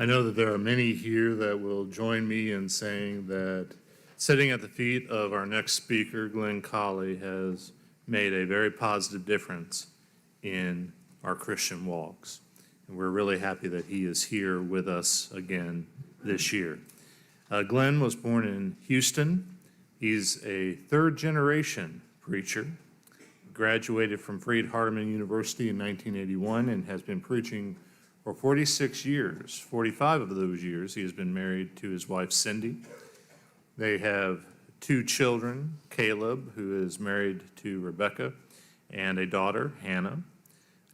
I know that there are many here that will join me in saying that sitting at the feet of our next speaker, Glenn Colley, has made a very positive difference in our Christian walks. And we're really happy that he is here with us again this year. Glenn was born in Houston. He's a third-generation preacher, graduated from Freed-Hardeman University in 1981 and has been preaching for 46 years. 45 of those years he has been married to his wife, Cindy. They have 2 children, Caleb, who is married to Rebecca, and a daughter, Hannah.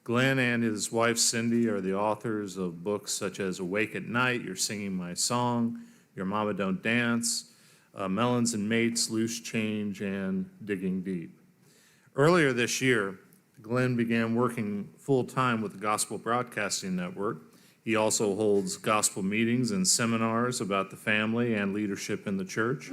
Glenn and his wife, Cindy, are the authors of books such as Awake at Night, You're Singing My Song, Your Mama Don't Dance, Melons and Mates, Loose Change, and Digging Deep. Earlier this year, Glenn began working full-time with the Gospel Broadcasting Network. He also holds gospel meetings and seminars about the family and leadership in the church.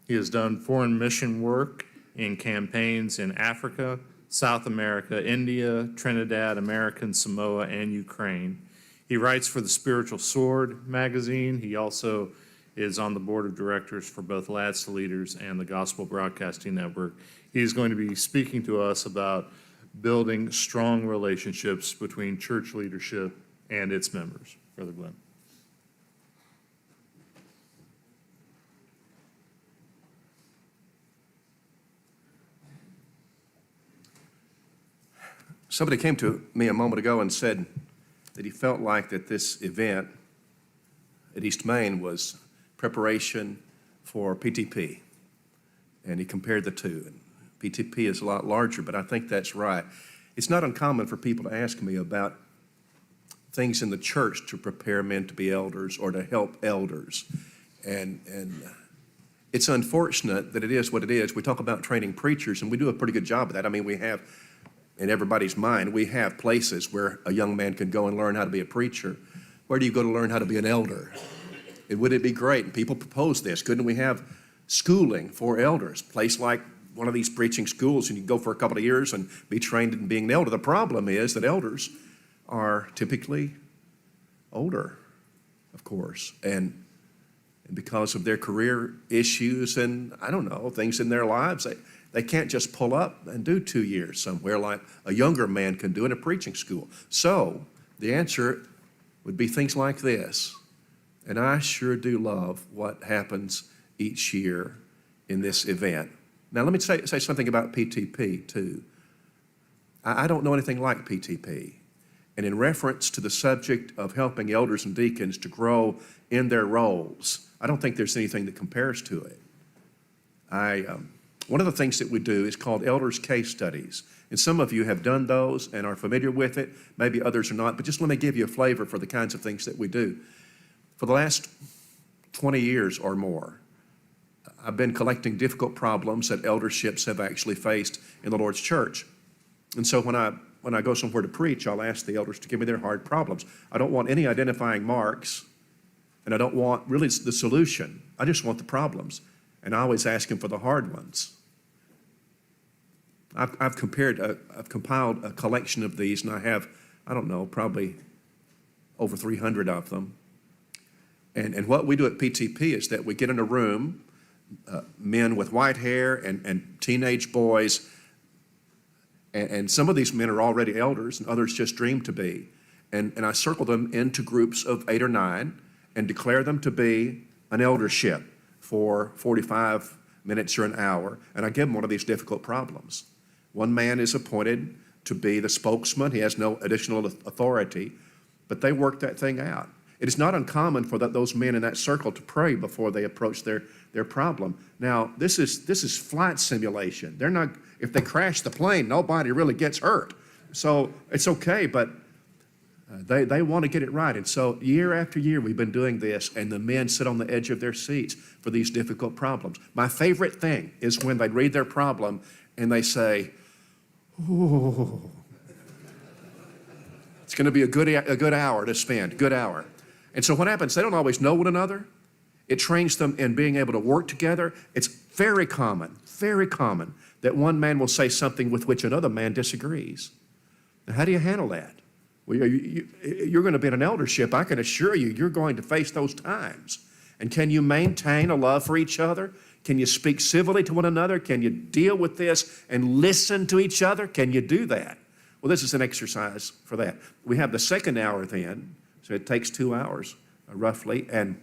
He has done foreign mission work in campaigns in Africa, South America, India, Trinidad, American Samoa, and Ukraine. He writes for the Spiritual Sword magazine. He also is on the board of directors for both Lads to Leaders and the Gospel Broadcasting Network. He's going to be speaking to us about building strong relationships between church leadership and its members. Brother Glenn. Somebody came to me a moment ago and said that he felt like that this event at East Main was preparation for PTP, and he compared the two. And PTP is a lot larger, but I think that's right. It's not uncommon for people to ask me about things in the church to prepare men to be elders or to help elders. And it's unfortunate that it is what it is. We talk about training preachers, and we do a pretty good job of that. I mean, we have, in everybody's mind, we have places where a young man can go and learn how to be a preacher. Where do you go to learn how to be an elder? And would it be great? And people propose this. Couldn't we have schooling for elders? A place like one of these preaching schools, and you can go for a couple of years and be trained in being an elder. The problem is that elders are typically older, of course, and because of their career issues and, I don't know, things in their lives, they can't just pull up and do 2 years somewhere like a younger man can do in a preaching school. So the answer would be things like this. And I sure do love what happens each year in this event. Now, let me say something about PTP, too. I don't know anything like PTP. And in reference to the subject of helping elders and deacons to grow in their roles, I don't think there's anything that compares to it. One of the things that we do is called Elders Case Studies. And some of you have done those and are familiar with it. Maybe others are not. But just let me give you a flavor for the kinds of things that we do. For the last 20 years or more, I've been collecting difficult problems that elderships have actually faced in the Lord's church. And so when I go somewhere to preach, I'll ask the elders to give me their hard problems. I don't want any identifying marks, and I don't want really the solution. I just want the problems. And I always ask them for the hard ones. I've compiled a collection of these, and I have, I don't know, probably over 300 of them. And what we do at PTP is that we get in a room, men with white hair and teenage boys, and some of these men are already elders, and others just dream to be. And I circle them into groups of 8 or 9 and declare them to be an eldership for 45 minutes or an hour, and I give them one of these difficult problems. One man is appointed to be the spokesman. He has no additional authority, but they work that thing out. It is not uncommon for those men in that circle to pray before they approach their problem. Now, this is flight simulation. They're not, if they crash the plane, nobody really gets hurt. So it's okay, but they want to get it right. And so year after year, we've been doing this, and the men sit on the edge of their seats for these difficult problems. My favorite thing is when they read their problem and they say, "Oh, it's going to be a good hour to spend, good hour." And so what happens, they don't always know one another. It trains them in being able to work together. It's very common that one man will say something with which another man disagrees. Now, how do you handle that? Well, you're going to be in an eldership. I can assure you, you're going to face those times. And can you maintain a love for each other? Can you speak civilly to one another? Can you deal with this and listen to each other? Can you do that? Well, this is an exercise for that. We have the second hour then, so it takes 2 hours roughly, and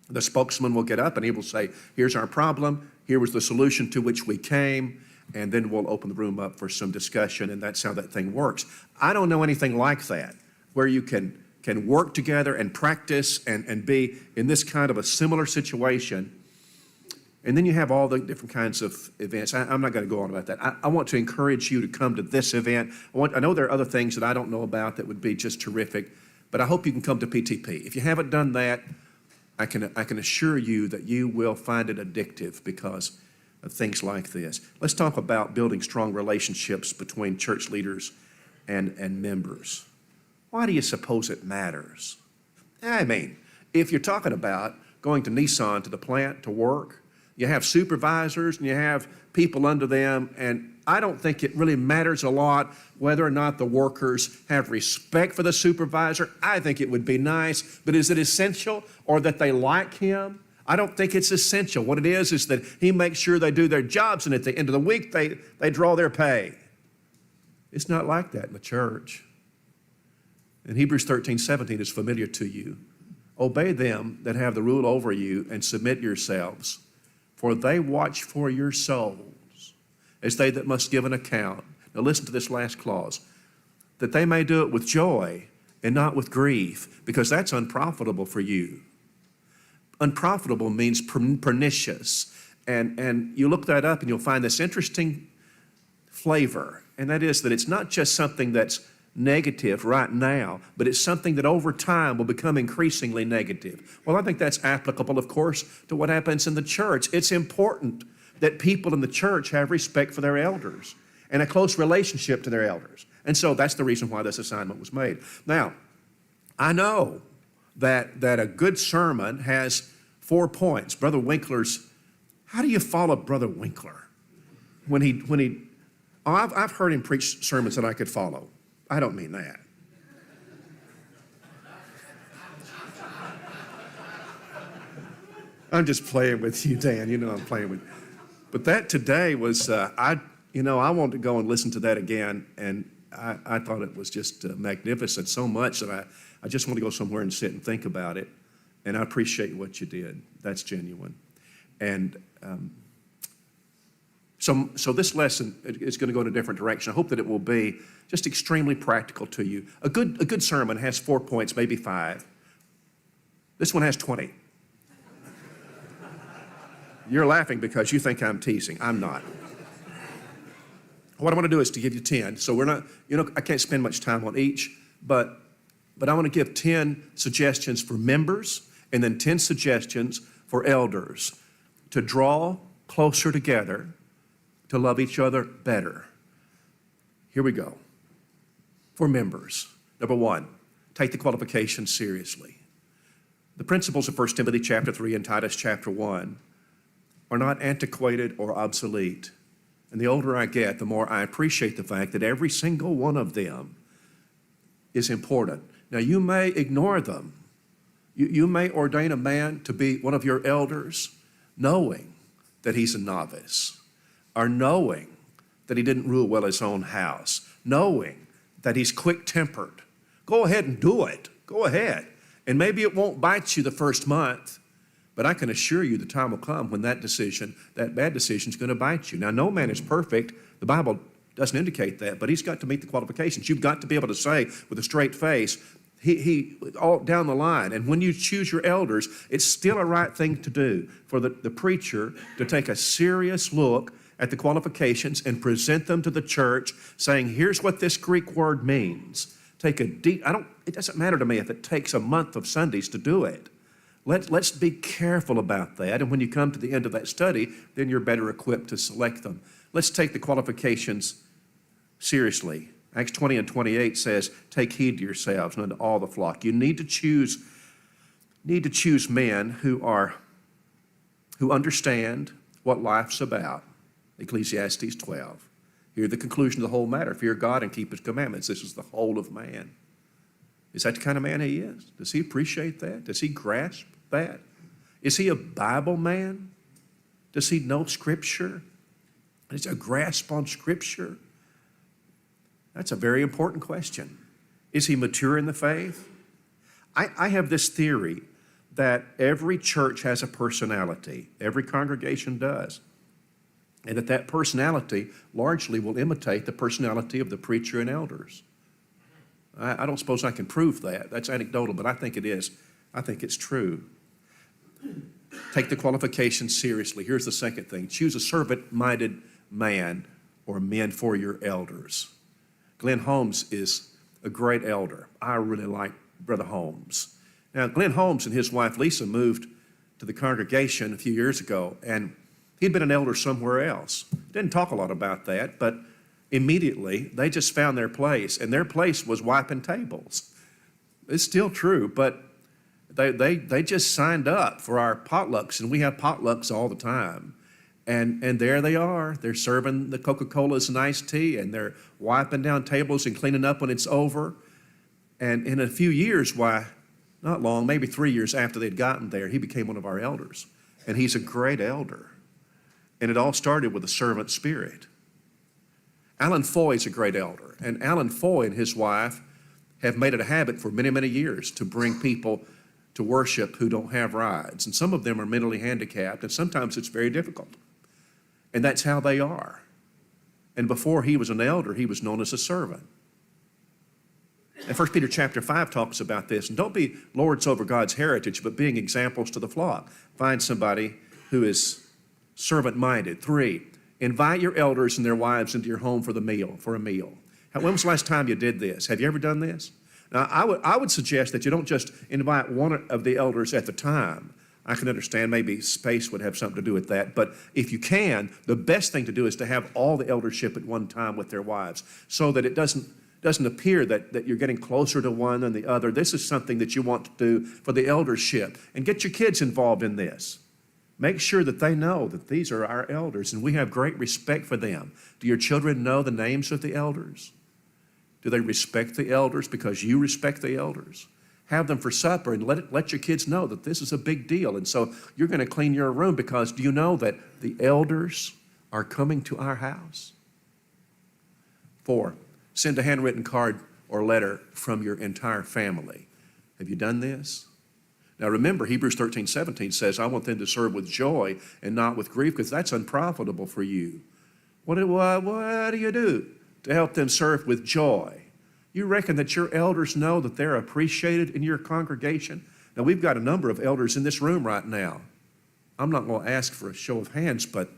the spokesman will get up and he will say, here's our problem, here was the solution to which we came, and then we'll open the room up for some discussion, and that's how that thing works. I don't know anything like that, where you can work together and practice and be in this kind of a similar situation. And then you have all the different kinds of events. I'm not going to go on about that. I want to encourage you to come to this event. I know there are other things that I don't know about that would be just terrific, but I hope you can come to PTP. If you haven't done that, I can assure you that you will find it addictive because of things like this. Let's talk about building strong relationships between church leaders and members. Why do you suppose it matters? I mean, if you're talking about going to Nissan to the plant to work, you have supervisors and you have people under them, and I don't think it really matters a lot whether or not the workers have respect for the supervisor. I think it would be nice, but is it essential or that they like him? I don't think it's essential. What it is that he makes sure they do their jobs, and at the end of the week, they draw their pay. It's not like that in the church. And Hebrews 13:17 is familiar to you. Obey them that have the rule over you and submit yourselves, for they watch for your souls, as they that must give an account. Now listen to this last clause, that they may do it with joy and not with grief, because that's unprofitable for you. Unprofitable means pernicious, and you look that up and you'll find this interesting flavor, and that is that it's not just something that's negative right now, but it's something that over time will become increasingly negative. Well, I think that's applicable, of course, to what happens in the church. It's important that people in the church have respect for their elders and a close relationship to their elders. And so that's the reason why this assignment was made. Now, I know that a good sermon has 4 points. Brother Winkler's, how do you follow Brother Winkler? I've heard him preach sermons that I could follow. I don't mean that. I'm just playing with you, Dan. You know I'm playing with you. But that today was, I wanted to go and listen to that again, and I thought it was just magnificent, so much that I just want to go somewhere and sit and think about it. And I appreciate what you did. That's genuine. And so this lesson is going to go in a different direction. I hope that it will be just extremely practical to you. A good sermon has 4 points, maybe 5. This one has 20. You're laughing because you think I'm teasing. I'm not. What I want to do is to give you 10. So we're not, I can't spend much time on each, but I want to give 10 suggestions for members and then 10 suggestions for elders to draw closer together, to love each other better. Here we go. For members, number 1, take the qualifications seriously. The principles of 1 Timothy chapter 3 and Titus chapter 1 are not antiquated or obsolete. And the older I get, the more I appreciate the fact that every single one of them is important. Now, you may ignore them. You may ordain a man to be one of your elders knowing that he's a novice, or knowing that he didn't rule well his own house, knowing that he's quick-tempered. Go ahead and do it. Go ahead. And maybe it won't bite you the first month, but I can assure you the time will come when that bad decision is going to bite you. Now, no man is perfect. The Bible doesn't indicate that, but he's got to meet the qualifications. You've got to be able to say with a straight face, he all down the line. And when you choose your elders, it's still a right thing to do for the preacher to take a serious look at the qualifications and present them to the church, saying, here's what this Greek word means. It doesn't matter to me if it takes a month of Sundays to do it. Let's be careful about that. And when you come to the end of that study, then you're better equipped to select them. Let's take the qualifications seriously. Acts 20 and 28 says, take heed to yourselves and unto all the flock. You need to choose men who understand what life's about. Ecclesiastes 12. Hear the conclusion of the whole matter. Fear God and keep his commandments. This is the whole of man. Is that the kind of man he is? Does he appreciate that? Does he grasp that? Is he a Bible man? Does he know Scripture? Is there a grasp on Scripture? That's a very important question. Is he mature in the faith? I have this theory that every church has a personality. Every congregation does. And that personality largely will imitate the personality of the preacher and elders. I don't suppose I can prove that. That's anecdotal, but I think it is. I think it's true. Take the qualifications seriously. Here's the second thing. Choose a servant-minded man or men for your elders. Glenn Holmes is a great elder. I really like Brother Holmes. Now, Glenn Holmes and his wife Lisa moved to the congregation a few years ago, and he'd been an elder somewhere else. Didn't talk a lot about that, but immediately they just found their place, and their place was wiping tables. It's still true, but they just signed up for our potlucks, and we have potlucks all the time. And there they are. They're serving the Coca-Colas and iced tea, and they're wiping down tables and cleaning up when it's over. And in a few years, why, not long, maybe 3 years after they'd gotten there, he became one of our elders. And he's a great elder. And it all started with a servant spirit. Alan Foy is a great elder. And Alan Foy and his wife have made it a habit for many, many years to bring people to worship who don't have rides. And some of them are mentally handicapped, and sometimes it's very difficult. And that's how they are. And before he was an elder, he was known as a servant. And 1 Peter chapter 5 talks about this. And don't be lords over God's heritage, but being examples to the flock. Find somebody who is servant-minded. 3, invite your elders and their wives into your home for a meal. When was the last time you did this? Have you ever done this? Now, I would suggest that you don't just invite one of the elders at the time. I can understand maybe space would have something to do with that, but if you can, the best thing to do is to have all the eldership at one time with their wives, so that it doesn't appear that you're getting closer to one than the other. This is something that you want to do for the eldership, and get your kids involved in this. Make sure that they know that these are our elders, and we have great respect for them. Do your children know the names of the elders? Do they respect the elders because you respect the elders? Have them for supper and let your kids know that this is a big deal. And so you're going to clean your room because do you know that the elders are coming to our house? 4, send a handwritten card or letter from your entire family. Have you done this? Now remember, Hebrews 13:17 says, I want them to serve with joy and not with grief, because that's unprofitable for you. What do you do to help them serve with joy? You reckon that your elders know that they're appreciated in your congregation? Now, we've got a number of elders in this room right now. I'm not going to ask for a show of hands, but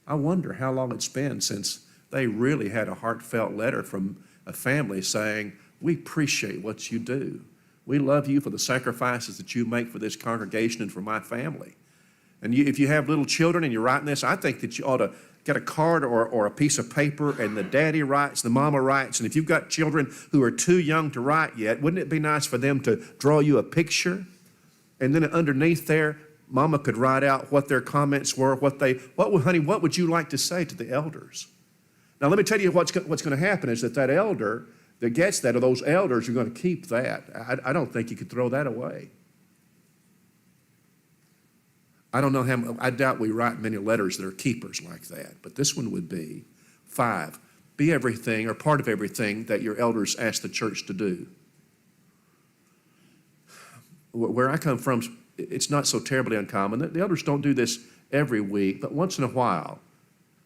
I wonder how long it's been since they really had a heartfelt letter from a family saying, we appreciate what you do. We love you for the sacrifices that you make for this congregation and for my family. And if you have little children and you're writing this, I think that you ought to get a card or a piece of paper, and the daddy writes, the mama writes, and if you've got children who are too young to write yet, wouldn't it be nice for them to draw you a picture? And then underneath there, mama could write out what their comments were, honey, what would you like to say to the elders? Now, let me tell you what's going to happen is that elder that gets that, or those elders, are going to keep that. I don't think you could throw that away. I don't know I doubt we write many letters that are keepers like that, but this one would be. 5, be everything or part of everything that your elders ask the church to do. Where I come from, it's not so terribly uncommon. The elders don't do this every week, but once in a while,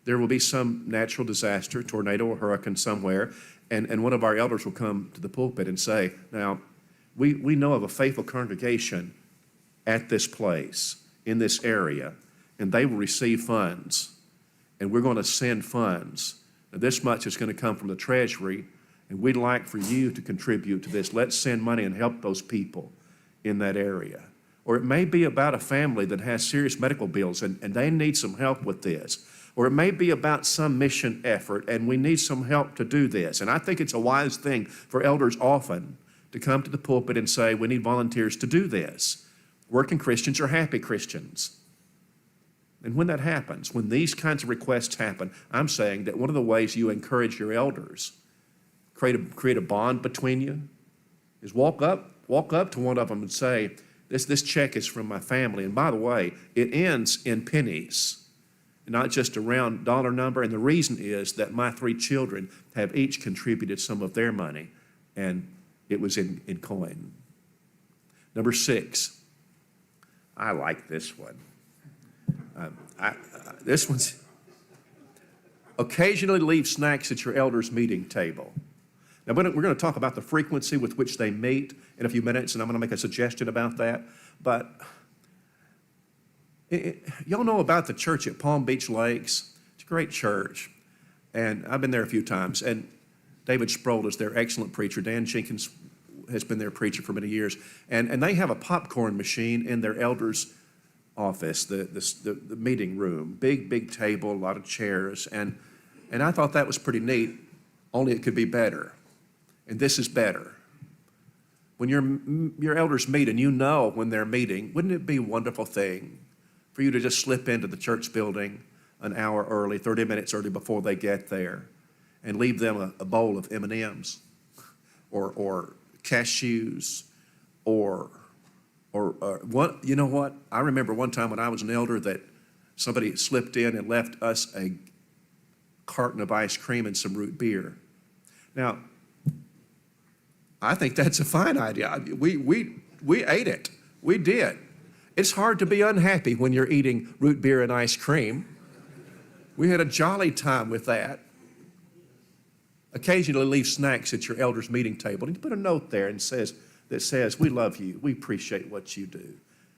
there will be some natural disaster, tornado or hurricane somewhere, and one of our elders will come to the pulpit and say, now, we know of a faithful congregation at this place, in this area, and they will receive funds, and we're going to send funds. Now, this much is going to come from the treasury, and we'd like for you to contribute to this. Let's send money and help those people in that area. Or it may be about a family that has serious medical bills, and they need some help with this. Or it may be about some mission effort, and we need some help to do this. And I think it's a wise thing for elders often to come to the pulpit and say, we need volunteers to do this. Working Christians are happy Christians. And when that happens, when these kinds of requests happen, I'm saying that one of the ways you encourage your elders, create a bond between you, is walk up to one of them and say, this check is from my family. And by the way, it ends in pennies, not just a round dollar number. And the reason is that my 3 children have each contributed some of their money, and it was in coin. Number 6, I like this one. This one's occasionally leave snacks at your elders' meeting table. Now, we're going to talk about the frequency with which they meet in a few minutes, and I'm going to make a suggestion about that. But y'all know about the church at Palm Beach Lakes. It's a great church, and I've been there a few times. And David Sproul is their excellent preacher. Dan Jenkins has been their preacher for many years. And they have a popcorn machine in their elders' office, the meeting room. Big table, a lot of chairs. And I thought that was pretty neat, only it could be better. And this is better. When your elders meet and you know when they're meeting, wouldn't it be a wonderful thing for you to just slip into the church building an hour early, 30 minutes early before they get there, and leave them a bowl of M&Ms or cashews or what? You know what? I remember one time when I was an elder that somebody slipped in and left us a carton of ice cream and some root beer. Now, I think that's a fine idea. We ate it. We did. It's hard to be unhappy when you're eating root beer and ice cream. We had a jolly time with that. Occasionally leave snacks at your elders' meeting table. And you put a note there that says, we love you. We appreciate what you do.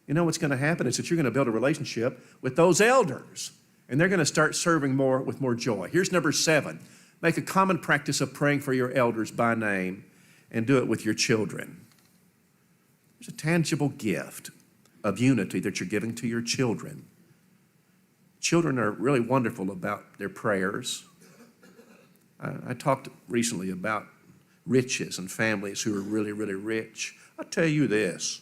You know what's going to happen is that you're going to build a relationship with those elders, and they're going to start serving more with more joy. Here's number 7. Make a common practice of praying for your elders by name, and do it with your children. There's a tangible gift of unity that you're giving to your children. Children are really wonderful about their prayers. I talked recently about riches and families who are really, really rich. I'll tell you this.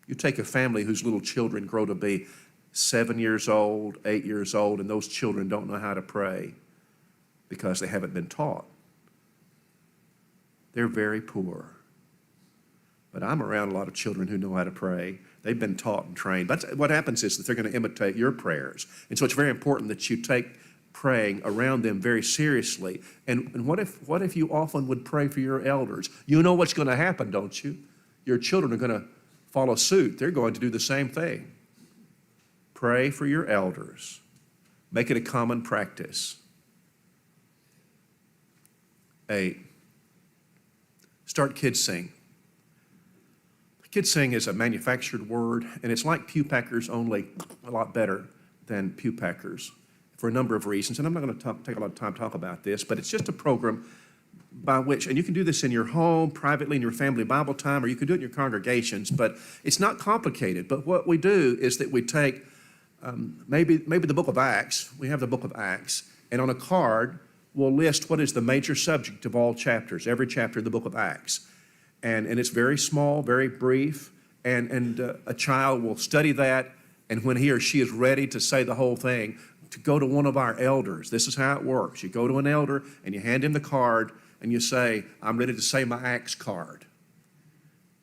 You take a family whose little children grow to be 7 years old, 8 years old, and those children don't know how to pray because they haven't been taught. They're very poor. But I'm around a lot of children who know how to pray. They've been taught and trained. But what happens is that they're going to imitate your prayers. And so it's very important that you take praying around them very seriously. And what if you often would pray for your elders? You know what's going to happen, don't you? Your children are going to follow suit. They're going to do the same thing. Pray for your elders. Make it a common practice. 8. Start Kids Sing. Kids Sing is a manufactured word, and it's like pew packers, only a lot better than pew packers for a number of reasons. And I'm not going to take a lot of time to talk about this, but it's just a program by which, and you can do this in your home, privately in your family Bible time, or you can do it in your congregations, but it's not complicated. But what we do is that we take maybe the book of Acts. We have the book of Acts, and on a card, we'll list what is the major subject of all chapters, every chapter of the book of Acts. And it's very small, very brief, and a child will study that, and when he or she is ready to say the whole thing, to go to one of our elders. This is how it works. You go to an elder, and you hand him the card, and you say, I'm ready to say my Acts card.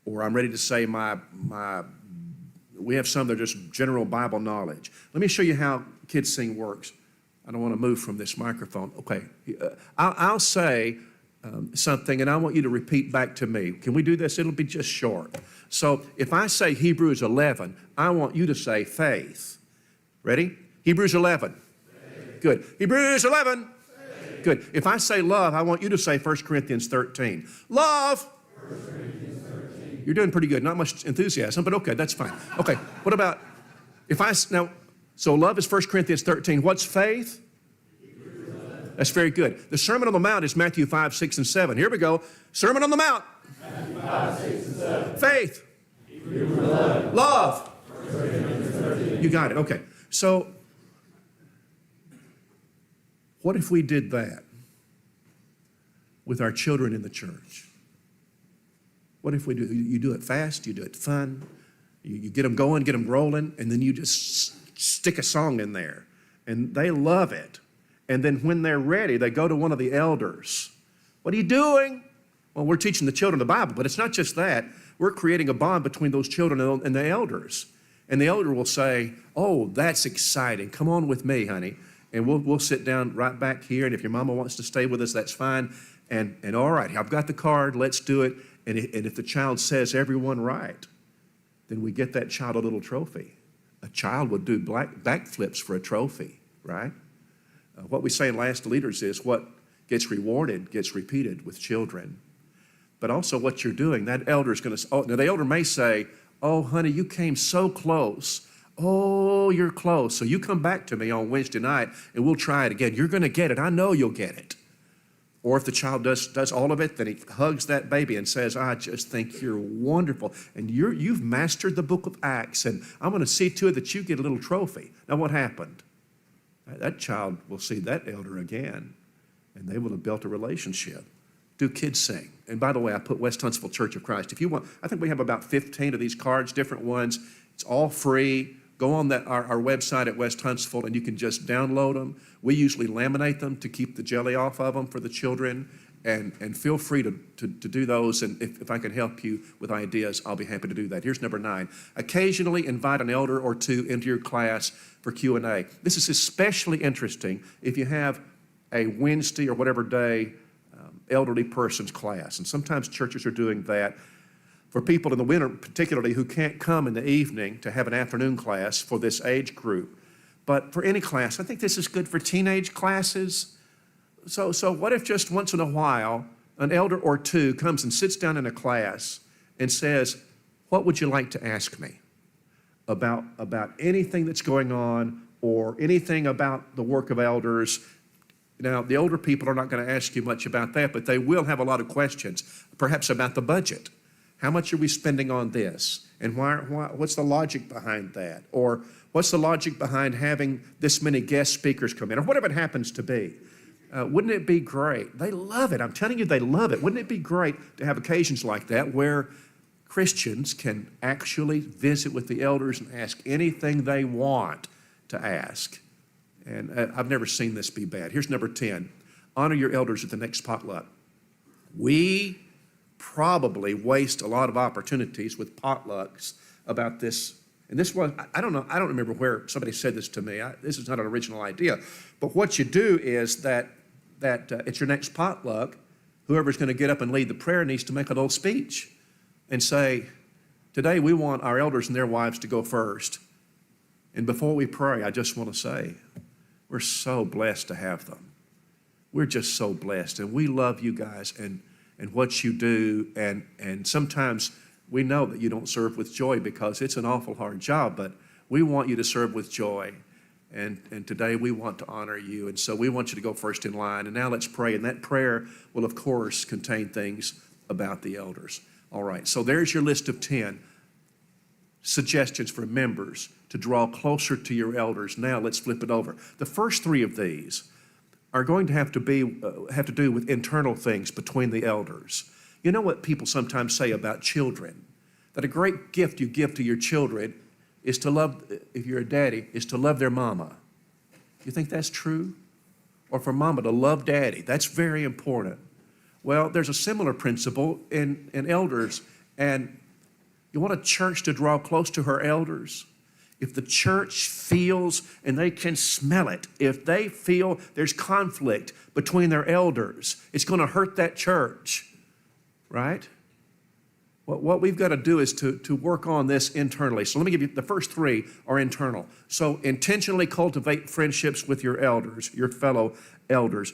Or I'm ready to say we have some that are just general Bible knowledge. Let me show you how Kids Sing works. I don't want to move from this microphone. Okay, I'll say something, and I want you to repeat back to me. Can we do this? It'll be just short. So if I say Hebrews 11, I want you to say faith. Ready? Hebrews 11. Faith. Good. Hebrews 11. Faith. Good. If I say love, I want you to say 1 Corinthians 13. Love. 1 Corinthians 13. You're doing pretty good. Not much enthusiasm, but okay, that's fine. Okay, what about so love is 1 Corinthians 13. What's faith? That's very good. The Sermon on the Mount is Matthew 5, 6, and 7. Here we go. Sermon on the Mount. Matthew 5, 6, and 7. Faith. Love. You got it. Okay. So, what if we did that with our children in the church? What if you do it fast, you do it fun, you get them going, get them rolling, and then you just stick a song in there, and they love it. And then when they're ready, they go to one of the elders. What are you doing? Well, we're teaching the children the Bible, but it's not just that. We're creating a bond between those children and the elders. And the elder will say, oh, that's exciting. Come on with me, honey. And we'll sit down right back here. And if your mama wants to stay with us, that's fine. And all right, I've got the card. Let's do it. And if the child says everyone right, then we get that child a little trophy. A child would do backflips for a trophy, right? What we say in Last Leaders is what gets rewarded gets repeated with children. But also what you're doing, that elder is going to, now the elder may say, oh, honey, you came so close. Oh, you're close. So you come back to me on Wednesday night and we'll try it again. You're going to get it. I know you'll get it. Or if the child does all of it, then he hugs that baby and says, I just think you're wonderful. And you've mastered the book of Acts, and I'm going to see to it that you get a little trophy. Now what happened? That child will see that elder again, and they will have built a relationship. Do kids sing? And by the way, I put West Huntsville Church of Christ. If you want, I think we have about 15 of these cards, different ones. It's all free. Go on our website at West Huntsville, and you can just download them. We usually laminate them to keep the jelly off of them for the children, and feel free to do those. And if I can help you with ideas, I'll be happy to do that. Here's number 9. Occasionally invite an elder or two into your class for Q&A. This is especially interesting if you have a Wednesday or whatever day elderly person's class. And sometimes churches are doing that for people in the winter, particularly who can't come in the evening to have an afternoon class for this age group. But for any class, I think this is good for teenage classes. So what if just once in a while, an elder or two comes and sits down in a class and says, what would you like to ask me about anything that's going on or anything about the work of elders? Now, the older people are not going to ask you much about that, but they will have a lot of questions, perhaps about the budget. How much are we spending on this? And what's the logic behind that? Or what's the logic behind having this many guest speakers come in? Or whatever it happens to be. Wouldn't it be great? They love it. I'm telling you, they love it. Wouldn't it be great to have occasions like that where Christians can actually visit with the elders and ask anything they want to ask? And I've never seen this be bad. Here's number 10. Honor your elders at the next potluck. We probably waste a lot of opportunities with potlucks about this. And this was, I don't remember where somebody said this to me. This is not an original idea. But what you do is that it's your next potluck, whoever's going to get up and lead the prayer needs to make a little speech and say, today we want our elders and their wives to go first. And before we pray, I just want to say, we're so blessed to have them. We're just so blessed. And we love you guys and what you do. And sometimes we know that you don't serve with joy because it's an awful hard job, but we want you to serve with joy. And today we want to honor you. And so we want you to go first in line. And now let's pray. And that prayer will, of course, contain things about the elders. All right, so there's your list of 10 suggestions for members to draw closer to your elders. Now let's flip it over. The first 3 of these are going to have to do with internal things between the elders. You know what people sometimes say about children? That a great gift you give to your children is to love, if you're a daddy, is to love their mama. You think that's true? Or for mama to love daddy. That's very important. Well, there's a similar principle in elders. And you want a church to draw close to her elders? If the church feels, and they can smell it, if they feel there's conflict between their elders, it's going to hurt that church, right? What we've got to do is to work on this internally. So let me give you, the first 3 are internal. So intentionally cultivate friendships with your elders, your fellow elders.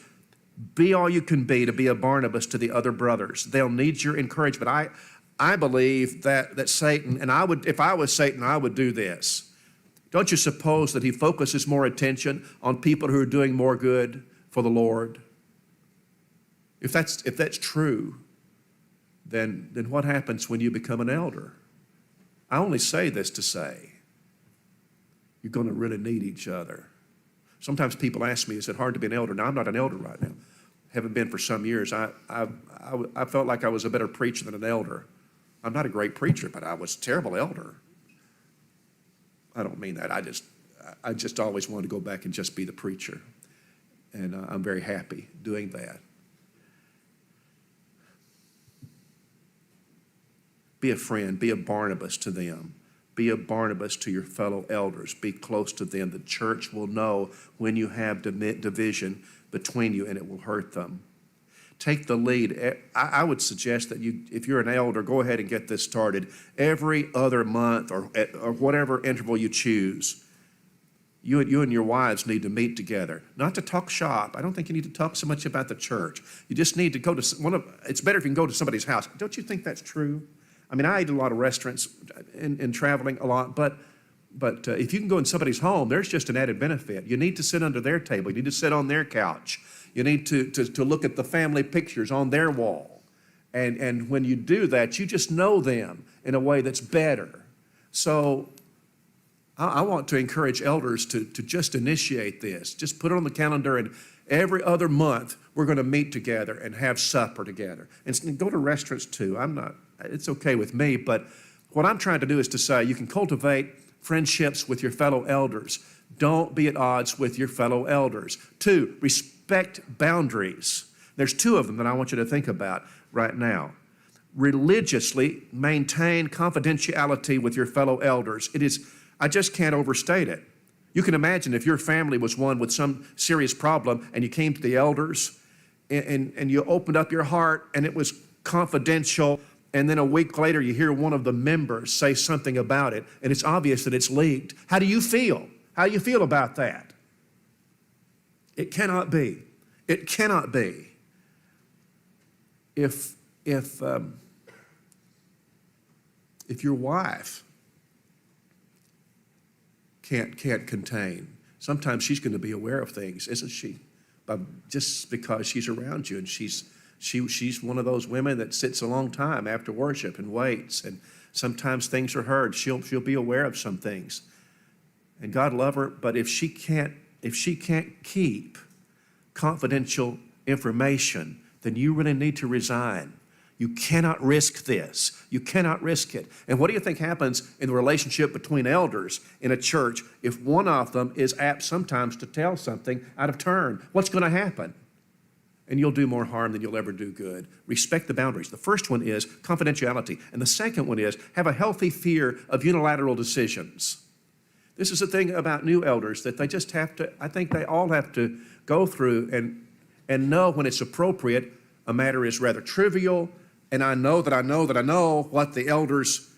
Be all you can be to be a Barnabas to the other brothers. They'll need your encouragement. I believe that Satan, and if I was Satan, I would do this. Don't you suppose that he focuses more attention on people who are doing more good for the Lord? If that's true, then what happens when you become an elder? I only say this to say, you're going to really need each other. Sometimes people ask me, is it hard to be an elder? Now, I'm not an elder right now. Haven't been for some years. I felt like I was a better preacher than an elder. I'm not a great preacher, but I was a terrible elder. I don't mean that. I just always wanted to go back and just be the preacher. And I'm very happy doing that. Be a friend. Be a Barnabas to them. Be a Barnabas to your fellow elders. Be close to them. The church will know when you have division between you, and it will hurt them. Take the lead. I would suggest that if you're an elder, go ahead and get this started. Every other month or whatever interval you choose, you and your wives need to meet together. Not to talk shop. I don't think you need to talk so much about the church. You just need to go to it's better if you can go to somebody's house. Don't you think that's true? I mean, I eat a lot of restaurants and traveling a lot, but if you can go in somebody's home, there's just an added benefit. You need to sit under their table. You need to sit on their couch. You need to look at the family pictures on their wall. And when you do that, you just know them in a way that's better. So I want to encourage elders to just initiate this. Just put it on the calendar, and every other month we're going to meet together and have supper together. And go to restaurants too. It's okay with me, but what I'm trying to do is to say you can cultivate friendships with your fellow elders. Don't be at odds with your fellow elders. 2, respect boundaries. There's 2 of them that I want you to think about right now. Religiously maintain confidentiality with your fellow elders. I just can't overstate it. You can imagine if your family was one with some serious problem and you came to the elders and you opened up your heart and it was confidential, and then a week later you hear one of the members say something about it and it's obvious that it's leaked. How do you feel? How do you feel about that? It cannot be. It cannot be. If your wife can't contain, sometimes she's going to be aware of things, isn't she? Just because she's around you, and she's one of those women that sits a long time after worship and waits, and sometimes things are heard. She'll be aware of some things, and God love her. But if she can't keep confidential information, then you really need to resign. You cannot risk this. You cannot risk it. And what do you think happens in the relationship between elders in a church if one of them is apt sometimes to tell something out of turn? What's going to happen? And you'll do more harm than you'll ever do good. Respect the boundaries. The first one is confidentiality. And the second one is have a healthy fear of unilateral decisions. This is the thing about new elders, that they just have to, I think they all have to go through and know when it's appropriate. A matter is rather trivial, and I know what the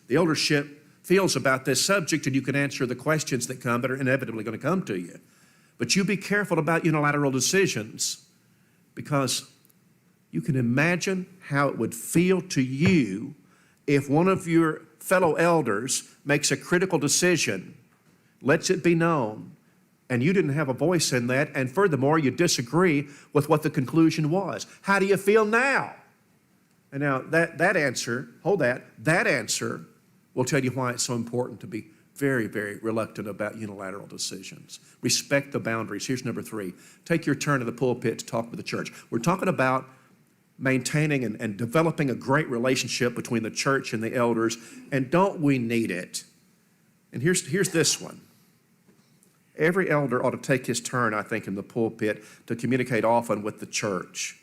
eldership feels about this subject, and you can answer the questions that come that are inevitably going to come to you. But you be careful about unilateral decisions, because you can imagine how it would feel to you if one of your fellow elders makes a critical decision, lets it be known, and you didn't have a voice in that, and furthermore, you disagree with what the conclusion was. How do you feel now? And now that answer will tell you why it's so important to be very, very reluctant about unilateral decisions. Respect the boundaries. Here's number 3. Take your turn in the pulpit to talk with the church. We're talking about maintaining and developing a great relationship between the church and the elders, and don't we need it? And here's this one. Every elder ought to take his turn, I think, in the pulpit to communicate often with the church.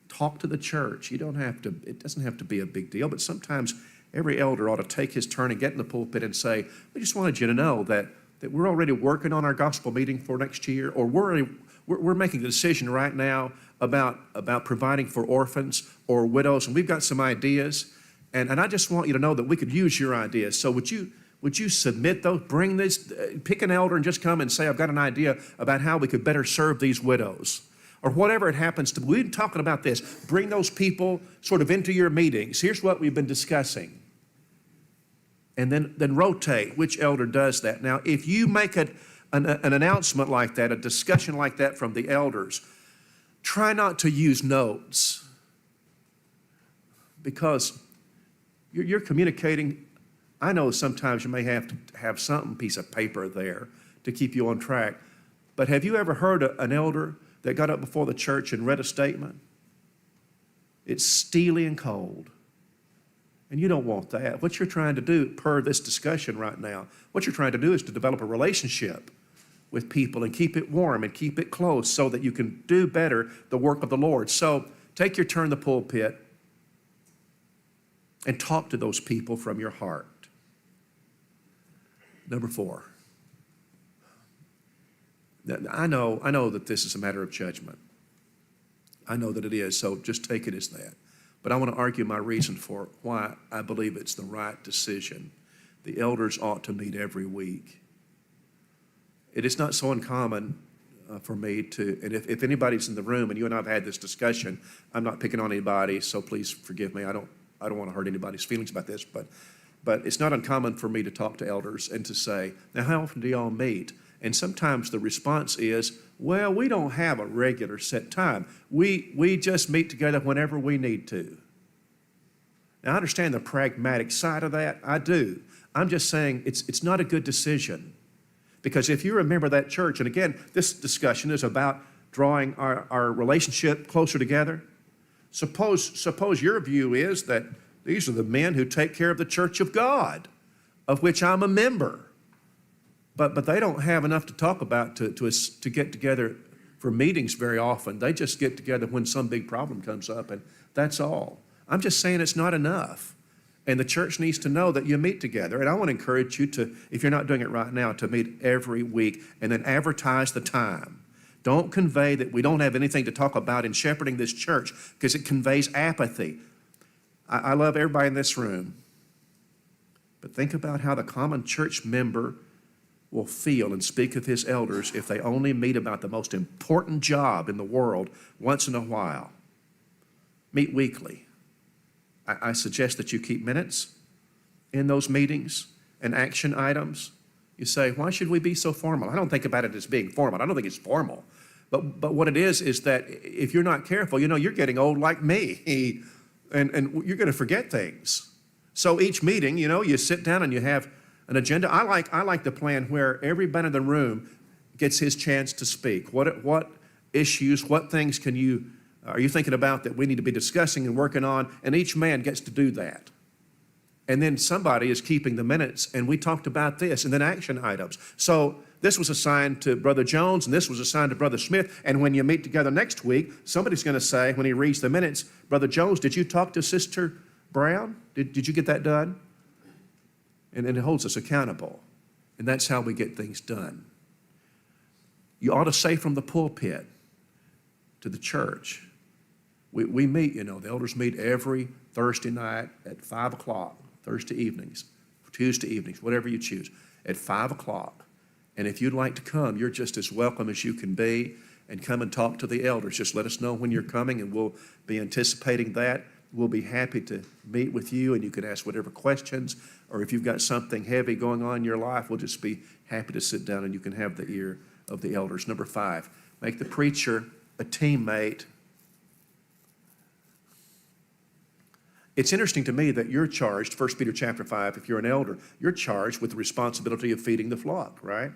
Talk to the church. It doesn't have to be a big deal, but sometimes every elder ought to take his turn and get in the pulpit and say, we just wanted you to know that we're already working on our gospel meeting for next year, or we're making a decision right now about providing for orphans or widows, and we've got some ideas, and I just want you to know that we could use your ideas. So would you submit those, bring this, pick an elder and just come and say, I've got an idea about how we could better serve these widows, or whatever it happens to be. We've been talking about this. Bring those people sort of into your meetings. Here's what we've been discussing. And then rotate which elder does that. Now, if you make an announcement like that, a discussion like that from the elders, try not to use notes, because you're communicating. I know sometimes you may have to have some piece of paper there to keep you on track, but have you ever heard an elder that got up before the church and read a statement? It's steely and cold, and you don't want that. What you're trying to do, per this discussion right now, what you're trying to do is to develop a relationship with people and keep it warm and keep it close so that you can do better the work of the Lord. So take your turn in the pulpit and talk to those people from your heart. Number 4. I know that this is a matter of judgment. I know that it is, so just take it as that. But I want to argue my reason for why I believe it's the right decision. The elders ought to meet every week. It is not so uncommon for me to, and if anybody's in the room and you and I have had this discussion, I'm not picking on anybody, so please forgive me. I don't want to hurt anybody's feelings about this, but it's not uncommon for me to talk to elders and to say, now how often do y'all meet? And sometimes the response is, well, we don't have a regular set time. We just meet together whenever we need to. Now, I understand the pragmatic side of that. I do. I'm just saying it's not a good decision. Because if you remember that church, and again, this discussion is about drawing our relationship closer together. Suppose your view is that these are the men who take care of the church of God, of which I'm a member. But they don't have enough to talk about to get together for meetings very often. They just get together when some big problem comes up, and that's all. I'm just saying it's not enough. And the church needs to know that you meet together. And I want to encourage you to, if you're not doing it right now, to meet every week and then advertise the time. Don't convey that we don't have anything to talk about in shepherding this church, because it conveys apathy. I love everybody in this room. But think about how the common church member will feel and speak of his elders if they only meet about the most important job in the world once in a while. Meet weekly. I suggest that you keep minutes in those meetings and action items. You say, why should we be so formal? I don't think about it as being formal. I don't think it's formal. But what it is that if you're not careful, you're getting old like me, and you're going to forget things. So each meeting, you sit down and you have an agenda. I like the plan where everybody in the room gets his chance to speak. What issues, what things are you thinking about that we need to be discussing and working on? And each man gets to do that. And then somebody is keeping the minutes, and we talked about this, and then action items. So this was assigned to Brother Jones, and this was assigned to Brother Smith. And when you meet together next week, somebody's going to say, when he reads the minutes, Brother Jones, did you talk to Sister Brown? Did you get that done? And it holds us accountable. And that's how we get things done. You ought to say from the pulpit to the church, we meet, the elders meet every Thursday night at 5 o'clock, Thursday evenings, Tuesday evenings, whatever you choose, at 5 o'clock. And if you'd like to come, you're just as welcome as you can be, and come and talk to the elders. Just let us know when you're coming, and we'll be anticipating that. We'll be happy to meet with you, and you can ask whatever questions, or if you've got something heavy going on in your life, we'll just be happy to sit down and you can have the ear of the elders. Number 5, make the preacher a teammate. It's interesting to me that you're charged, 1 Peter chapter 5, if you're an elder, you're charged with the responsibility of feeding the flock, right?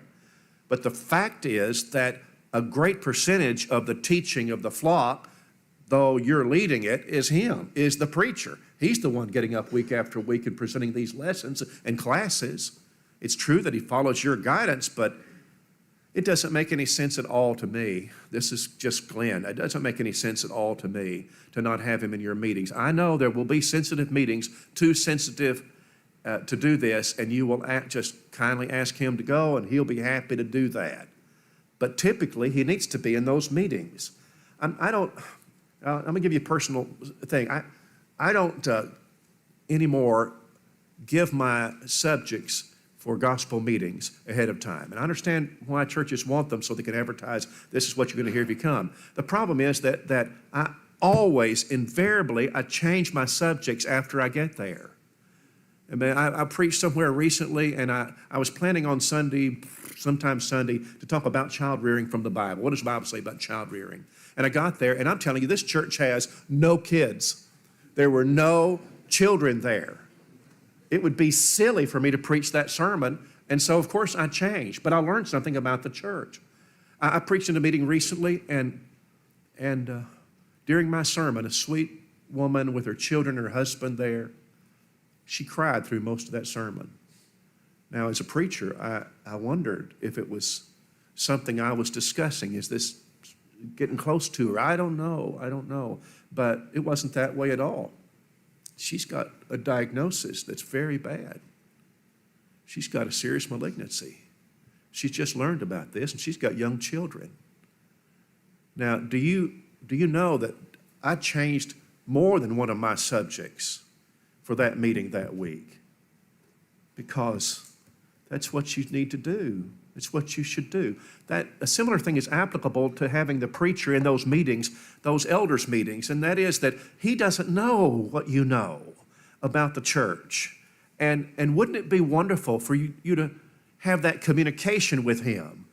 But the fact is that a great percentage of the teaching of the flock, though you're leading it, is the preacher. He's the one getting up week after week and presenting these lessons and classes. It's true that he follows your guidance, but it doesn't make any sense at all to me. This is just Glenn. It doesn't make any sense at all to me to not have him in your meetings. I know there will be sensitive meetings, too sensitive to do this, and you will just kindly ask him to go, and he'll be happy to do that. But typically, he needs to be in those meetings. I'm going to give you a personal thing. I don't anymore give my subjects for gospel meetings ahead of time. And I understand why churches want them, so they can advertise, this is what you're going to hear if you come. The problem is that I always, invariably, I change my subjects after I get there. I mean, I preached somewhere recently, and I was planning on sometime Sunday, to talk about child rearing from the Bible. What does the Bible say about child rearing? And I got there, and I'm telling you, this church has no kids. There were no children there. It would be silly for me to preach that sermon, and so, of course, I changed. But I learned something about the church. I preached in a meeting recently, and during my sermon, a sweet woman with her children and her husband there, she cried through most of that sermon. Now, as a preacher, I wondered if it was something I was discussing. Is this getting close to her? I don't know. But it wasn't that way at all. she's got a diagnosis that's very bad. She's got a serious malignancy. She's just learned about this, and she's got young children. Now, do you know that I changed more than one of my subjects for that meeting that week? Because that's what you need to do. It's what you should do. That a similar thing is applicable to having the preacher in those meetings, those elders' meetings, and that is that he doesn't know what you know about the church. And wouldn't it be wonderful for you to have that communication with him?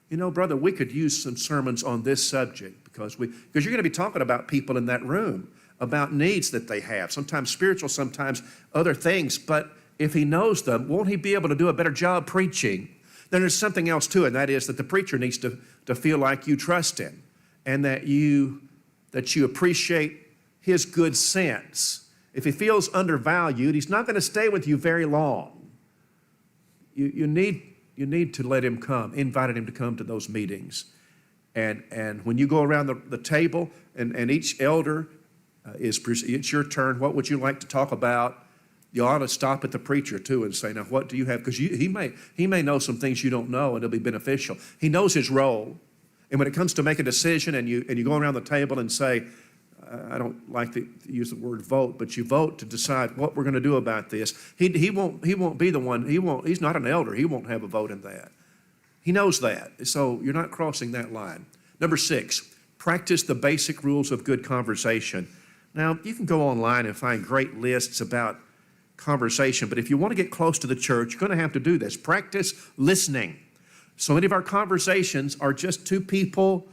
You know, brother, we could use some sermons on this subject because you're going to be talking about people in that room, about needs that they have, sometimes spiritual, sometimes other things. But if he knows them, won't he be able to do a better job preaching? Then there's something else too, and that is that the preacher needs to feel like you trust him and that you appreciate his good sense. If he feels undervalued, he's not going to stay with you very long. You need to let him come, invited him to come to those meetings. And when you go around the table and each elder it's your turn, what would you like to talk about? You ought to stop at the preacher too and say, now what do you have? Because he may know some things you don't know and it'll be beneficial. He knows his role. And when it comes to make a decision and you go around the table and say, I don't like to use the word vote, but you vote to decide what we're going to do about this. He won't be the one, he's not an elder. He won't have a vote in that. He knows that. So you're not crossing that line. Number 6, practice the basic rules of good conversation. Now, you can go online and find great lists about conversation, but if you want to get close to the church, you're going to have to do this. Practice listening. So many of our conversations are just two people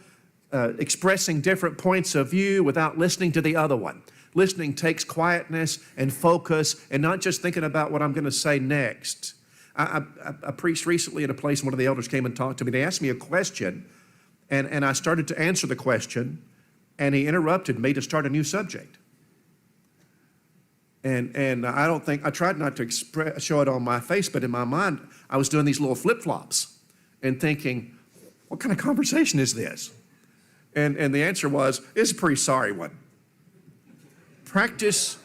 expressing different points of view without listening to the other one. Listening takes quietness and focus and not just thinking about what I'm going to say next. I preached recently at a place, one of the elders came and talked to me. They asked me a question, and I started to answer the question, and he interrupted me to start a new subject. And I tried not to show it on my face, but in my mind, I was doing these little flip-flops and thinking, what kind of conversation is this? And the answer was, it's a pretty sorry one. Practice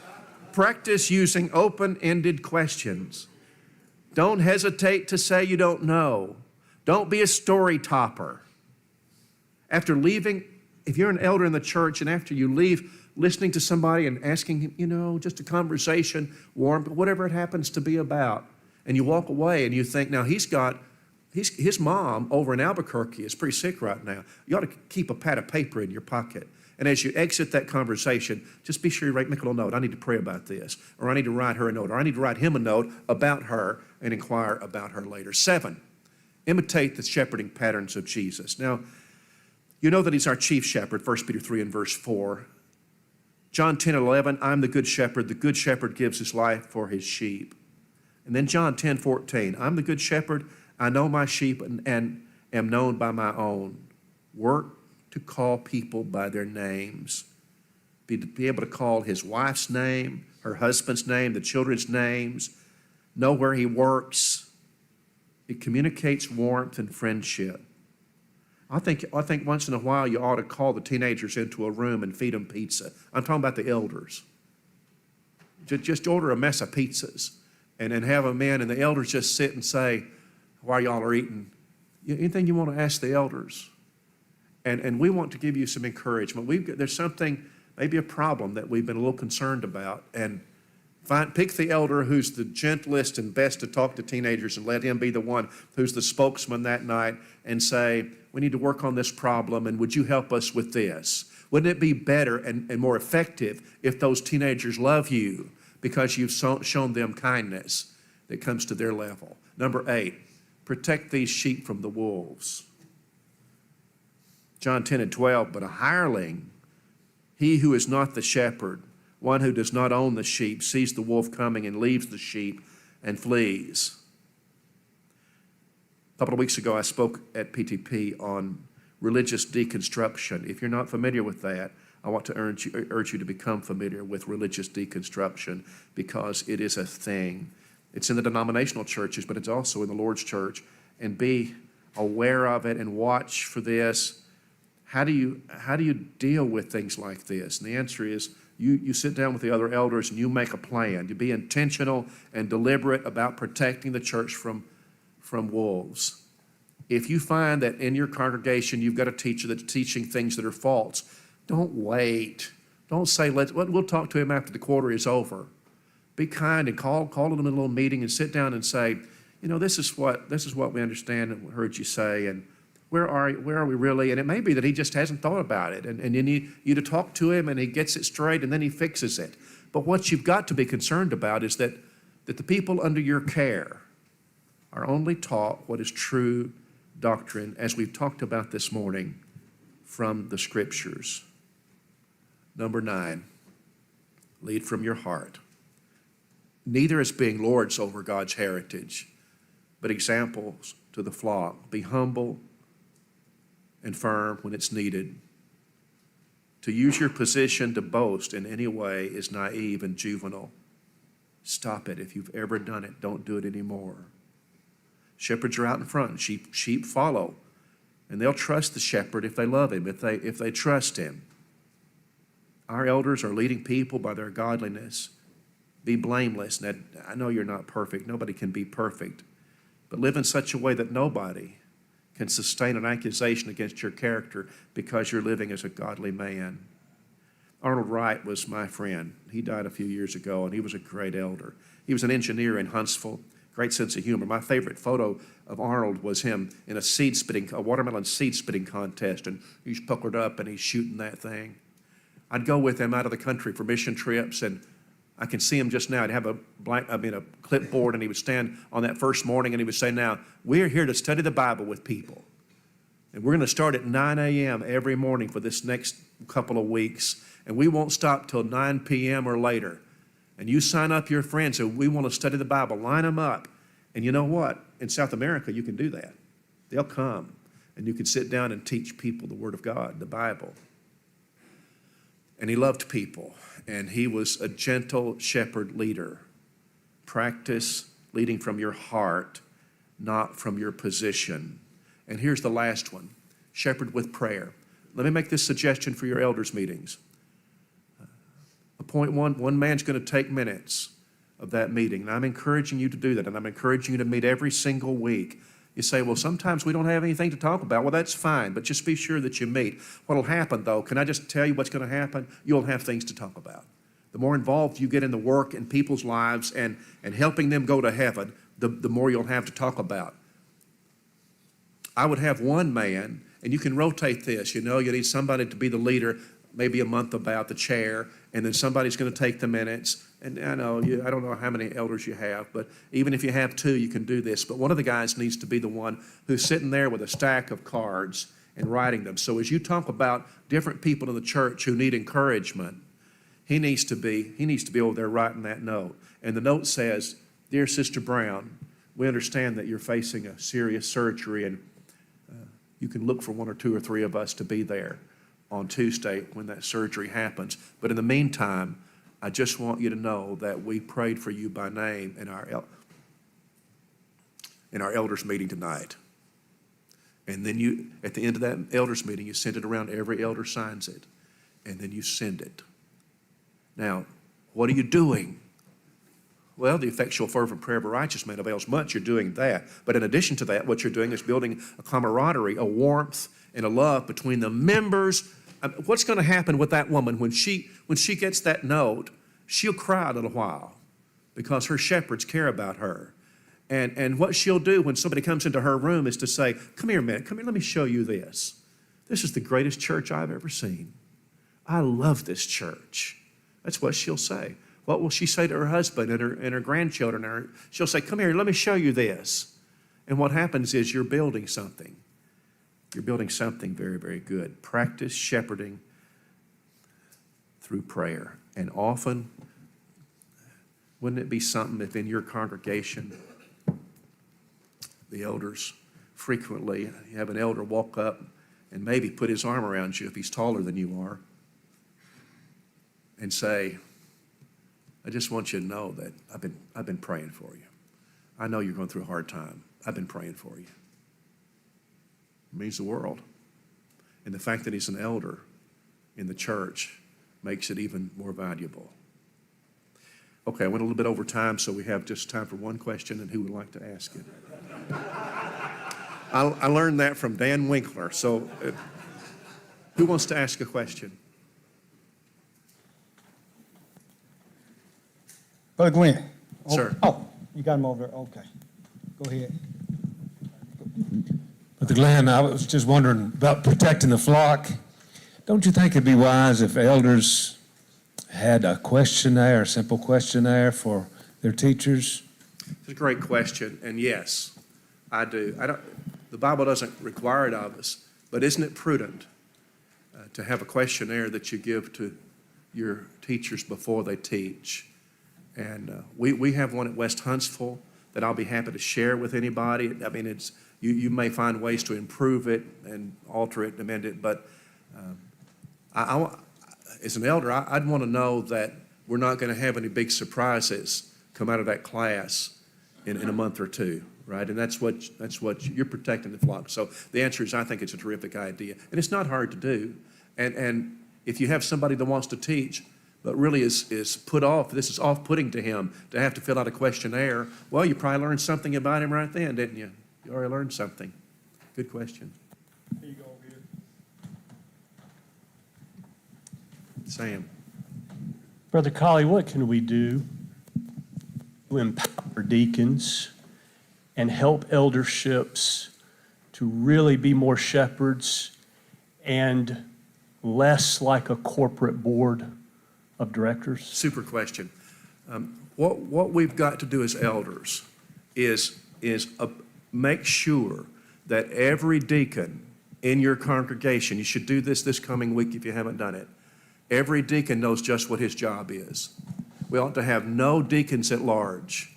using open-ended questions. Don't hesitate to say you don't know. Don't be a story topper. After leaving, if you're an elder in the church and after you leave, listening to somebody and asking him, just a conversation, warm, whatever it happens to be about, and you walk away and you think, now his mom over in Albuquerque is pretty sick right now. You ought to keep a pad of paper in your pocket. And as you exit that conversation, just be sure you make a little note. I need to pray about this, or I need to write her a note, or I need to write him a note about her and inquire about her later. 7, imitate the shepherding patterns of Jesus. Now, you know that he's our chief shepherd, 1 Peter 3 and verse 4. John 10:11, I'm the good shepherd. The good shepherd gives his life for his sheep. And then John 10:14, I'm the good shepherd. I know my sheep and am known by my own. Work to call people by their names. Be able to call his wife's name, her husband's name, the children's names. Know where he works. It communicates warmth and friendship. I think once in a while you ought to call the teenagers into a room and feed them pizza. I'm talking about the elders. Just order a mess of pizzas and then have them in, and the elders just sit and say, while y'all are eating, anything you want to ask the elders. And we want to give you some encouragement. There's something, maybe a problem that we've been a little concerned about, and pick the elder who's the gentlest and best to talk to teenagers and let him be the one who's the spokesman that night and say, we need to work on this problem, and would you help us with this? Wouldn't it be better and more effective if those teenagers love you because you've shown them kindness that comes to their level? Number 8, protect these sheep from the wolves. John 10 and 12, but a hireling, he who is not the shepherd, one who does not own the sheep, sees the wolf coming and leaves the sheep and flees. A couple of weeks ago, I spoke at PTP on religious deconstruction. If you're not familiar with that, I want to urge you to become familiar with religious deconstruction because it is a thing. It's in the denominational churches, but it's also in the Lord's church. And be aware of it and watch for this. How do you deal with things like this? And the answer is You sit down with the other elders and you make a plan. You be intentional and deliberate about protecting the church from wolves. If you find that in your congregation you've got a teacher that's teaching things that are false, don't wait. Don't say, we'll talk to him after the quarter is over. Be kind and call him in a little meeting and sit down and say, this is what we understand and heard you say, and where are we really? And it may be that he just hasn't thought about it, and you need you to talk to him, and he gets it straight, and then he fixes it. But what you've got to be concerned about is that the people under your care are only taught what is true doctrine, as we've talked about this morning, from the Scriptures. Number 9, lead from your heart. Neither as being lords over God's heritage, but examples to the flock. Be humble and firm when it's needed. To use your position to boast in any way is naive and juvenile. Stop it. If you've ever done it, don't do it anymore. Shepherds are out in front. Sheep follow. And they'll trust the shepherd if they love him, if they trust him. Our elders are leading people by their godliness. Be blameless. Now, I know you're not perfect. Nobody can be perfect. But live in such a way that nobody can sustain an accusation against your character because you're living as a godly man. Arnold Wright was my friend. He died a few years ago, and he was a great elder. He was an engineer in Huntsville, great sense of humor. My favorite photo of Arnold was him in a watermelon seed spitting contest, and he's puckered up and he's shooting that thing. I'd go with him out of the country for mission trips, and I can see him just now. He'd have a clipboard, and he would stand on that first morning, and he would say, now, we're here to study the Bible with people. And we're going to start at 9 a.m. every morning for this next couple of weeks, and we won't stop till 9 p.m. or later. And you sign up your friends, and we want to study the Bible. Line them up. And you know what? In South America, you can do that. They'll come, and you can sit down and teach people the Word of God, the Bible. And he loved people, and he was a gentle shepherd leader. Practice leading from your heart, not from your position. And here's the last one, shepherd with prayer. Let me make this suggestion for your elders' meetings. Appoint one man's going to take minutes of that meeting, and I'm encouraging you to do that, and I'm encouraging you to meet every single week. You say, well, sometimes we don't have anything to talk about. Well, that's fine, but just be sure that you meet. What will happen, though, can I just tell you what's going to happen? You'll have things to talk about. The more involved you get in the work in people's lives and helping them go to heaven, the more you'll have to talk about. I would have one man, and you can rotate this. You need somebody to be the leader, maybe a month about the chair, and then somebody's going to take the minutes. And I don't know how many elders you have, but even if you have 2, you can do this. But one of the guys needs to be the one who's sitting there with a stack of cards and writing them. So as you talk about different people in the church who need encouragement, he needs to be over there writing that note. And the note says, "Dear Sister Brown, we understand that you're facing a serious surgery, and you can look for 1 or 2 or 3 of us to be there on Tuesday when that surgery happens. But in the meantime, I just want you to know that we prayed for you by name in our elders meeting tonight." And then at the end of that elders meeting, you send it around. Every elder signs it, and then you send it. Now, what are you doing? Well, the effectual fervent prayer of a righteous man avails much. You're doing that. But in addition to that, what you're doing is building a camaraderie, a warmth, and a love between the members. What's going to happen with that woman when she gets that note? She'll cry a little while because her shepherds care about her. And what she'll do when somebody comes into her room is to say, come here a minute, come here, let me show you this. This is the greatest church I've ever seen. I love this church. That's what she'll say. What will she say to her husband and her grandchildren? She'll say, come here, let me show you this. And what happens is you're building something. You're building something very, very good. Practice shepherding through prayer. And often, wouldn't it be something if in your congregation, the elders frequently, you have an elder walk up and maybe put his arm around you if he's taller than you are and say, I just want you to know that I've been praying for you. I know you're going through a hard time. I've been praying for you. It means the world. And the fact that he's an elder in the church makes it even more valuable. Okay, I went a little bit over time, so we have just time for one question, and who would like to ask it? I learned that from Dan Winkler, so who wants to ask a question? Brother Glenn. Sir. Oh, you got him over there, okay. Go ahead. Brother Glenn, I was just wondering about protecting the flock. Don't you think it'd be wise if elders had a questionnaire, a simple questionnaire for their teachers? It's a great question, and yes, I do. The Bible doesn't require it of us, but isn't it prudent to have a questionnaire that you give to your teachers before they teach? And we have one at West Huntsville that I'll be happy to share with anybody. I mean, you may find ways to improve it and alter it and amend it, but as an elder, I'd want to know that we're not going to have any big surprises come out of that class in a month or two, right? And that's what you're protecting the flock. So the answer is, I think it's a terrific idea, and it's not hard to do. And if you have somebody that wants to teach, but really is put off, this is off-putting to him to have to fill out a questionnaire, well, you probably learned something about him right then, didn't you? You already learned something. Good question. Here you go, over here. Sam. Brother Colley, what can we do to empower deacons and help elderships to really be more shepherds and less like a corporate board of directors? Super question. What we've got to do as elders is make sure that every deacon in your congregation, you should do this coming week if you haven't done it, every deacon knows just what his job is. We ought to have no deacons at large.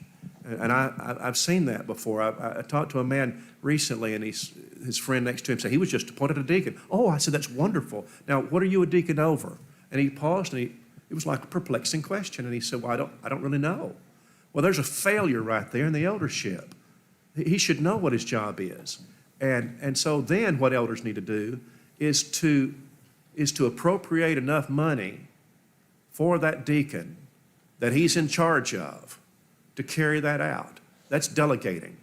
And I've seen that before. I talked to a man recently, and his friend next to him said he was just appointed a deacon. Oh, I said, that's wonderful. Now, what are you a deacon over? And he paused, and it was like a perplexing question. And he said, well, I don't really know. Well, there's a failure right there in the eldership. He should know what his job is. And so then what elders need to do is to appropriate enough money for that deacon that he's in charge of to carry that out. That's delegating.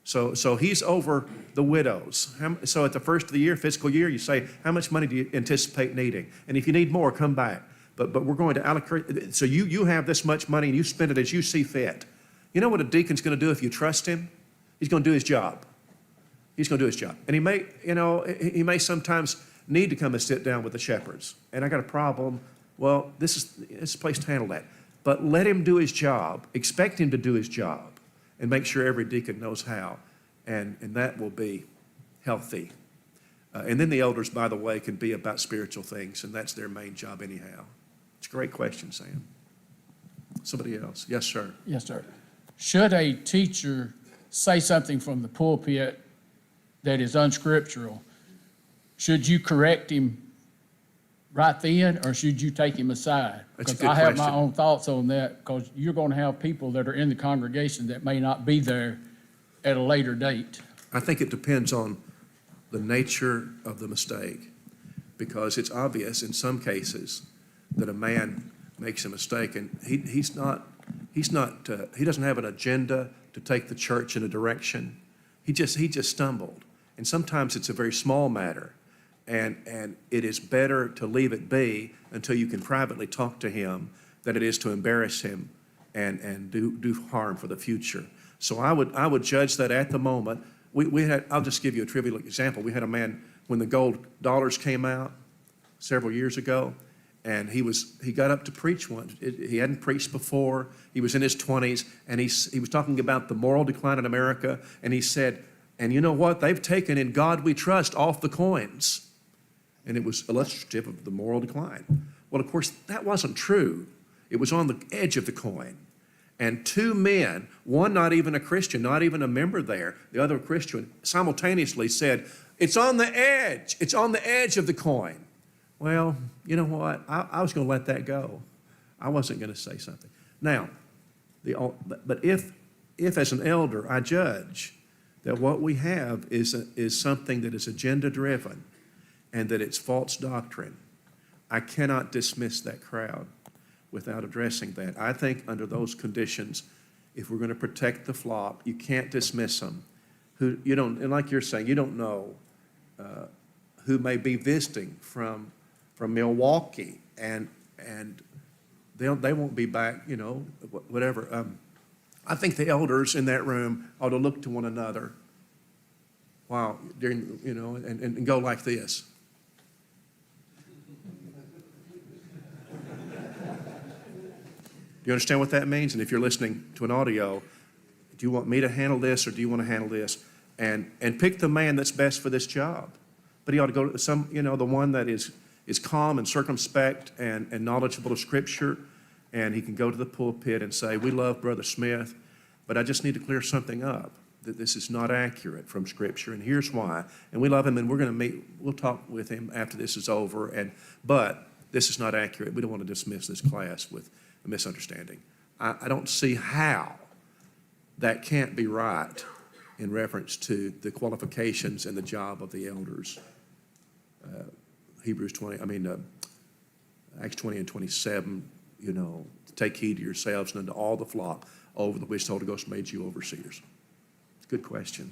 So he's over the widows. So at the first of the year, fiscal year, you say, how much money do you anticipate needing? And if you need more, come back. But we're going to allocate, so you have this much money and you spend it as you see fit. You know what a deacon's going to do if you trust him? He's going to do his job. He's going to do his job. And he may sometimes need to come and sit down with the shepherds. And I got a problem. Well, it's a place to handle that. But let him do his job. Expect him to do his job. And make sure every deacon knows how. And that will be healthy. And then the elders, by the way, can be about spiritual things. And that's their main job anyhow. It's a great question, Sam. Somebody else. Yes, sir. Yes, sir. Should a teacher say something from the pulpit that is unscriptural, should you correct him right then, or should you take him aside? That's a Because good I have my question. own thoughts on that, because you're going to have people that are in the congregation that may not be there at a later date. I think it depends on the nature of the mistake, because it's obvious in some cases that a man makes a mistake and he doesn't have an agenda to take the church in a direction. He just stumbled. And sometimes it's a very small matter. And it is better to leave it be until you can privately talk to him than it is to embarrass him and do harm for the future. So I would judge that at the moment. I'll just give you a trivial example. We had a man, when the gold dollars came out several years ago, and he got up to preach one. He hadn't preached before. He was in his 20s, and he was talking about the moral decline in America, and he said, and you know what? They've taken "In God We Trust" off the coins. And it was illustrative of the moral decline. Well, of course, that wasn't true. It was on the edge of the coin. And two men, one not even a Christian, not even a member there, the other a Christian, simultaneously said, it's on the edge. It's on the edge of the coin. Well, you know what? I was going to let that go. I wasn't going to say something. Now, but if as an elder I judge that what we have is something that is agenda-driven and that it's false doctrine, I cannot dismiss that crowd without addressing that. I think under those conditions, if we're going to protect the flock, you can't dismiss them. Who you don't, and like you're saying, you don't know who may be visiting from Milwaukee, and they won't be back, you know, whatever. I think the elders in that room ought to look to one another while during, you know, and go like this. Do you understand what that means? And if you're listening to an audio, do you want me to handle this or do you want to handle this? And pick the man that's best for this job. But he ought to go to some, you know, the one that is calm and circumspect and knowledgeable of Scripture. And he can go to the pulpit and say, we love Brother Smith, but I just need to clear something up, that this is not accurate from Scripture, and here's why. And we love him, and we're going to meet, we'll talk with him after this is over, but this is not accurate. We don't want to dismiss this class with a misunderstanding. I don't see how that can't be right in reference to the qualifications and the job of the elders. Acts 20 and 27, you know, take heed to yourselves and unto all the flock over the which the Holy Ghost made you overseers. Good question.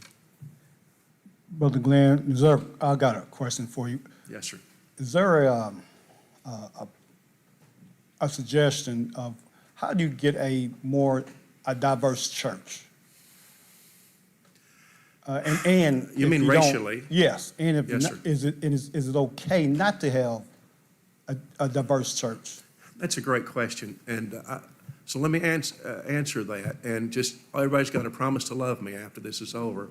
Brother Glenn, I got a question for you. Yes, sir. Is there a suggestion of how do you get a diverse church? And You if mean don't- racially? Yes, and if Yes, not, sir. is it okay not to have a diverse church? That's a great question, and so let me answer that, and just everybody's got to promise to love me after this is over,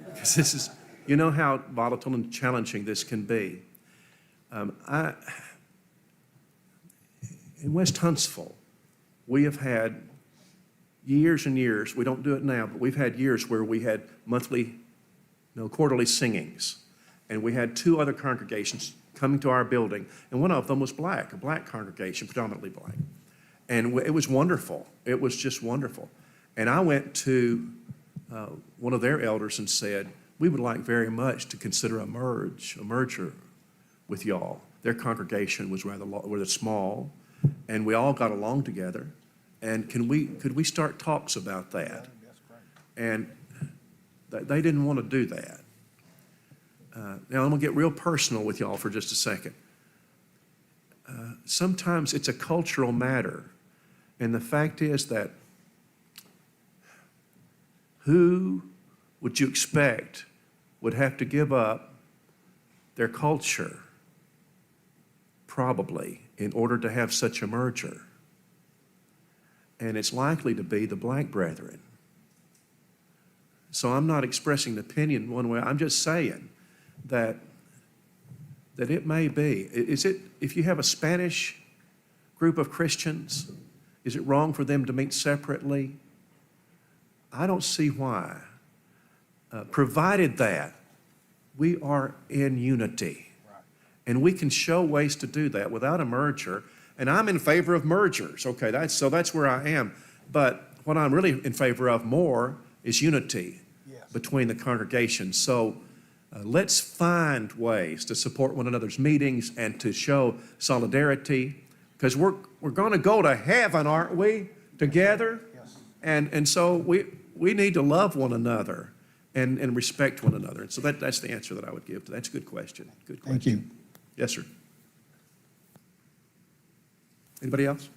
because this is, you know how volatile and challenging this can be. In West Huntsville, we have had years and years. We don't do it now, but we've had years where we had quarterly singings, and we had two other congregations coming to our building, and one of them was black, a black congregation, predominantly black. And it was wonderful. It was just wonderful. And I went to one of their elders and said, we would like very much to consider a merger with y'all. Their congregation was rather small, and we all got along together. And could we start talks about that? And they didn't want to do that. Now, I'm going to get real personal with y'all for just a second. Sometimes it's a cultural matter. And the fact is that who would you expect would have to give up their culture, probably, in order to have such a merger? And it's likely to be the black brethren. So I'm not expressing an opinion one way. I'm just saying that it may be. Is it, if you have a Spanish group of Christians, is it wrong for them to meet separately? I don't see why. Provided that we are in unity. And we can show ways to do that without a merger. And I'm in favor of mergers. Okay, that's where I am. But what I'm really in favor of more is unity between the congregations. So let's find ways to support one another's meetings and to show solidarity, because we're going to go to heaven, aren't we, together? Yes. And so we need to love one another and respect one another. And so that's the answer that I would give to that. That's a good question. Good question. Thank you. Yes, sir. Anybody else?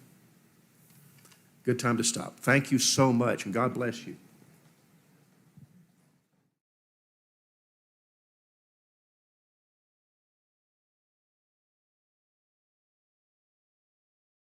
Good time to stop. Thank you so much, and God bless you.